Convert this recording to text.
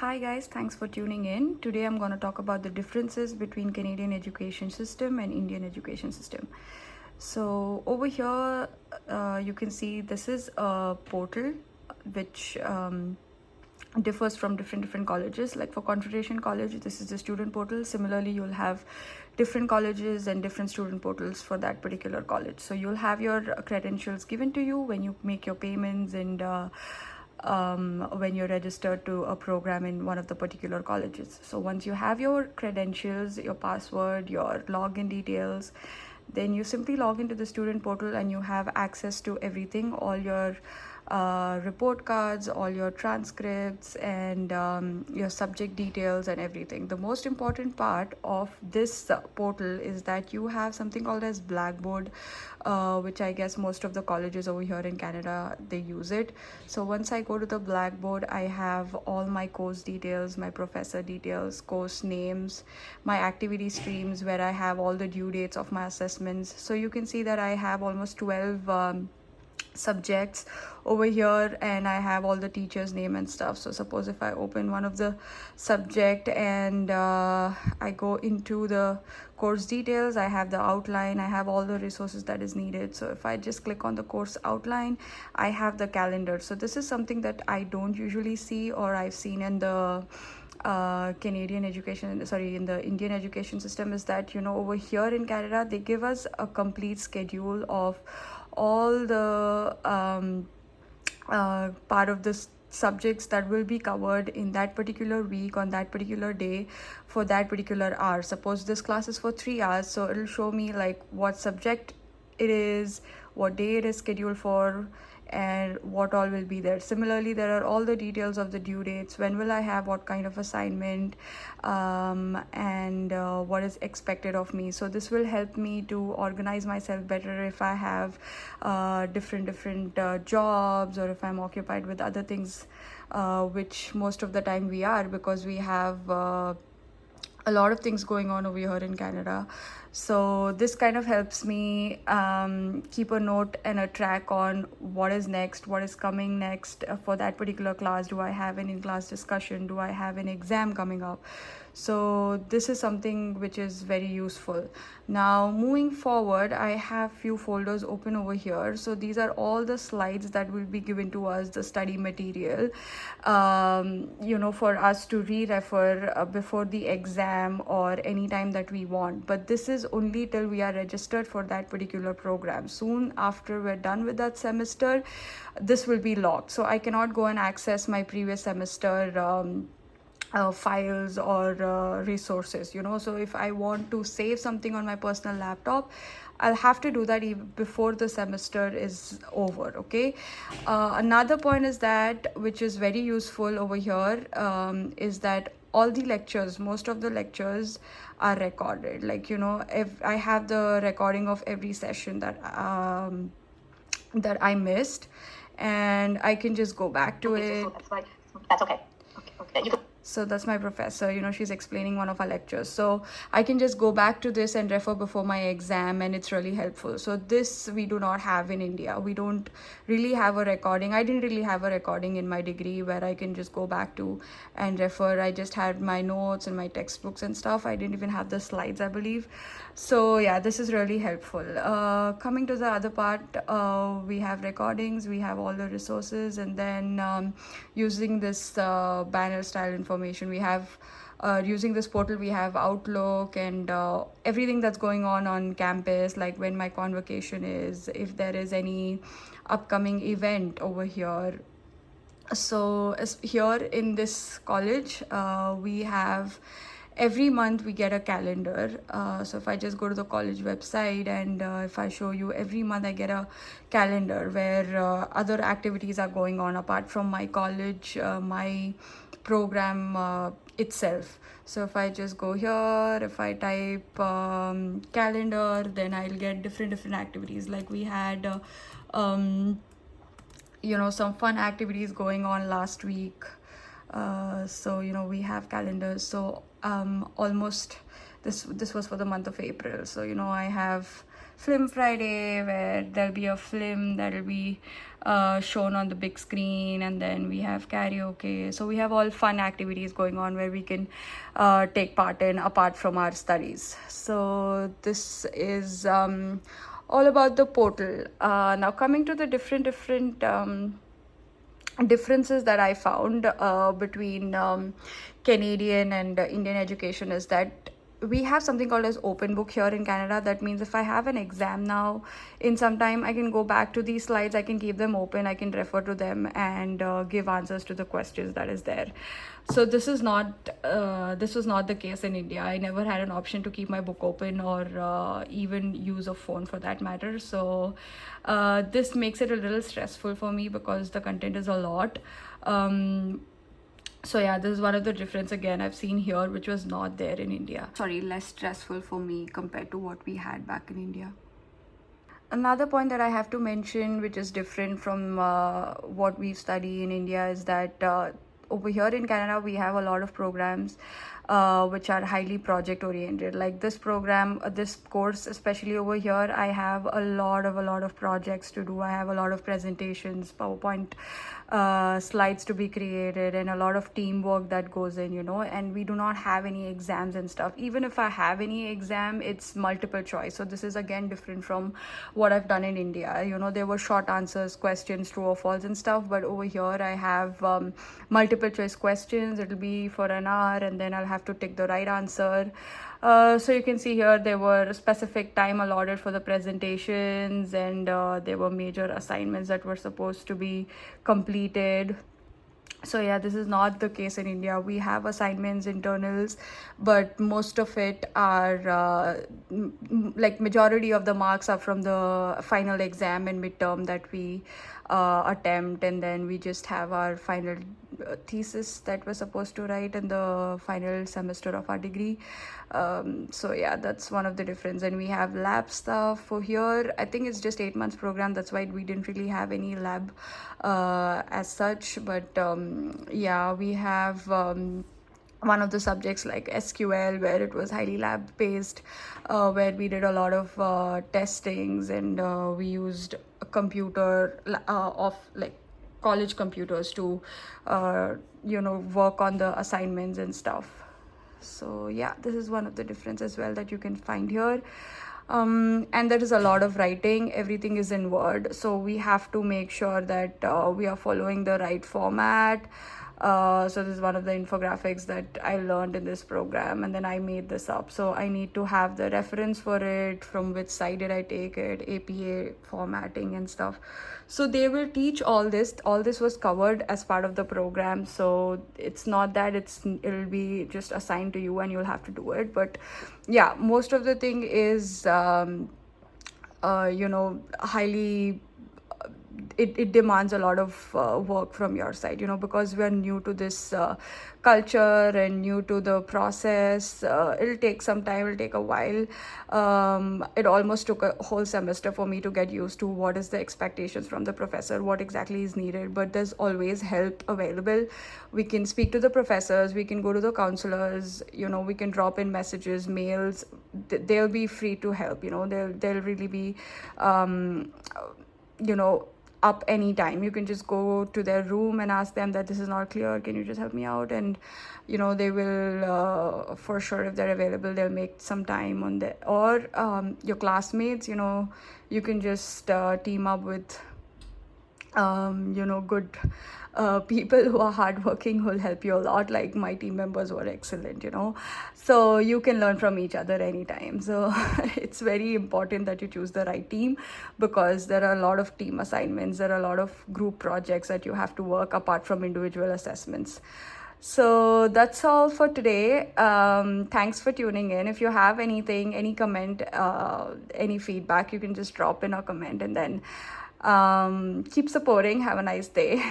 Hi guys, thanks for tuning in. Today I'm going to talk about the differences between Canadian education system and Indian education system. So over here you can see this is a portal which differs from different colleges. Like for Confederation College, this is the student portal. Similarly, you'll have different colleges and different student portals for that particular college. So you'll have your credentials given to you when you make your payments and when you're registered to a program in one of the particular colleges. So once you have your credentials, your password, your login details, then you simply log into the student portal and you have access to everything, all your report cards, all your transcripts, and your subject details and everything. The most important part of this portal is that you have something called as Blackboard, which I guess most of the colleges over here in Canada, they use it. So once I go to the Blackboard, I have all my course details, my professor details, course names, my activity streams, where I have all the due dates of my assessments. So you can see that I have almost 12 subjects over here, and I have all the teachers' name and stuff. So suppose if I open one of the subject and I go into the course details, I have the outline, I have all the resources that is needed. So if I just click on the course outline, I have the calendar. So this is something that I don't usually see, or I've seen in the Canadian education, sorry, in the Indian education system, is that, you know, over here in Canada, they give us a complete schedule of all the part of the subjects that will be covered in that particular week on that particular day for that particular hour. Suppose this class is for 3 hours, so it'll show me like what subject it is, what day it is scheduled for, and what all will be there. Similarly, there are all the details of the due dates, when will I have what kind of assignment, and what is expected of me. So this will help me to organize myself better if I have different jobs, or if I'm occupied with other things, which most of the time we are, because we have a lot of things going on over here in Canada. So this kind of helps me keep a note and a track on what is next, what is coming next for that particular class. Do I have an in-class discussion? Do I have an exam coming up? So this is something which is very useful. Now moving forward, I have few folders open over here. So these are all the slides that will be given to us, the study material, you know, for us to re-refer before the exam or any time that we want. But this is only till we are registered for that particular program. Soon after we're done with that semester, this will be locked. So I cannot go and access my previous semester files or resources, you know. So if I want to save something on my personal laptop, I'll have to do that before the semester is over. Okay. Another point is that, which is very useful over here, is that all the lectures, most of the lectures are recorded. Like, you know, if I have the recording of every session that I missed, and I can just go back to it. That's okay. Okay. You can So that's my professor, you know, she's explaining one of our lectures. So I can just go back to this and refer before my exam, and it's really helpful. So this we do not have in India. We don't really have a recording. I didn't really have a recording in my degree where I can just go back to and refer. I just had my notes and my textbooks and stuff. I didn't even have the slides, I believe. So yeah, this is really helpful. Coming to the other part, we have recordings, we have all the resources, and then using this banner style information, we have using this portal, we have Outlook and everything that's going on campus, like when my convocation is, if there is any upcoming event over here. So here in this college, we have every month we get a calendar. So if I just go to the college website, and if I show you, every month I get a calendar where other activities are going on apart from my college, my program itself. So if I just go here, if I type calendar, then I'll get different activities. Like we had you know, some fun activities going on last week. So you know, we have calendars. So almost this was for the month of April. So you know, I have Film Friday, where there'll be a film that'll be shown on the big screen, and then we have karaoke. So we have all fun activities going on where we can take part in apart from our studies. So this is all about the portal. Now coming to the different differences that I found between Canadian and Indian education is that we have something called as open book here in Canada. That means if I have an exam now in some time, I can go back to these slides, I can keep them open, I can refer to them and give answers to the questions that is there. So this is not this was not the case in India. I never had an option to keep my book open or even use a phone for that matter. So this makes it a little stressful for me because the content is a lot. So yeah, this is one of the difference again I've seen here, which was not there in India. Sorry, less stressful for me compared to what we had back in India. Another point that I have to mention, which is different from what we study in India, is that over here in Canada, we have a lot of programs which are highly project oriented. Like this program, this course, especially over here, I have a lot of projects to do. I have a lot of presentations, PowerPoint slides to be created, and a lot of teamwork that goes in, you know. And we do not have any exams and stuff. Even if I have any exam, it's multiple choice. So this is again different from what I've done in India. You know, there were short answers, questions, true or false and stuff, but over here I have multiple choice questions. It'll be for an hour, and then I'll have to tick the right answer. So you can see here there were specific time allotted for the presentations, and there were major assignments that were supposed to be completed. So yeah, this is not the case in India. We have assignments, internals, but most of it are like majority of the marks are from the final exam and midterm that we attempt, and then we just have our final thesis that we're supposed to write in the final semester of our degree. So yeah, that's one of the difference. And we have lab stuff for here. I think it's just 8 months program, that's why we didn't really have any lab as such. But yeah, we have one of the subjects like SQL, where it was highly lab based, where we did a lot of testings, and we used a computer of like college computers to you know, work on the assignments and stuff. So yeah, this is one of the difference as well that you can find here. And there is a lot of writing. Everything is in Word, so we have to make sure that we are following the right format. So this is one of the infographics that I learned in this program, and then I made this up. So I need to have the reference for it, from which site did I take it, APA formatting and stuff. So they will teach all this. All this was covered as part of the program. So it's not that it'll be just assigned to you and you'll have to do it. But yeah, most of the thing is you know, highly it demands a lot of work from your side, you know, because we're new to this culture and new to the process. It'll take some time, it'll take a while. It almost took a whole semester for me to get used to what is the expectations from the professor, what exactly is needed. But there's always help available. We can speak to the professors, we can go to the counselors, you know, we can drop in messages, mails. They'll be free to help, you know. They'll really be you know, up anytime. You can just go to their room and ask them that this is not clear, can you just help me out? And you know, they will for sure, if they're available, they'll make some time on that. Or your classmates, you know, you can just team up with you know, good people who are hardworking, who will help you a lot. Like my team members were excellent, you know. So you can learn from each other anytime. So it's very important that you choose the right team, because there are a lot of team assignments, there are a lot of group projects that you have to work apart from individual assessments. So that's all for today. Thanks for tuning in. If you have anything, any comment, any feedback, you can just drop in a comment, and then keep supporting. Have a nice day.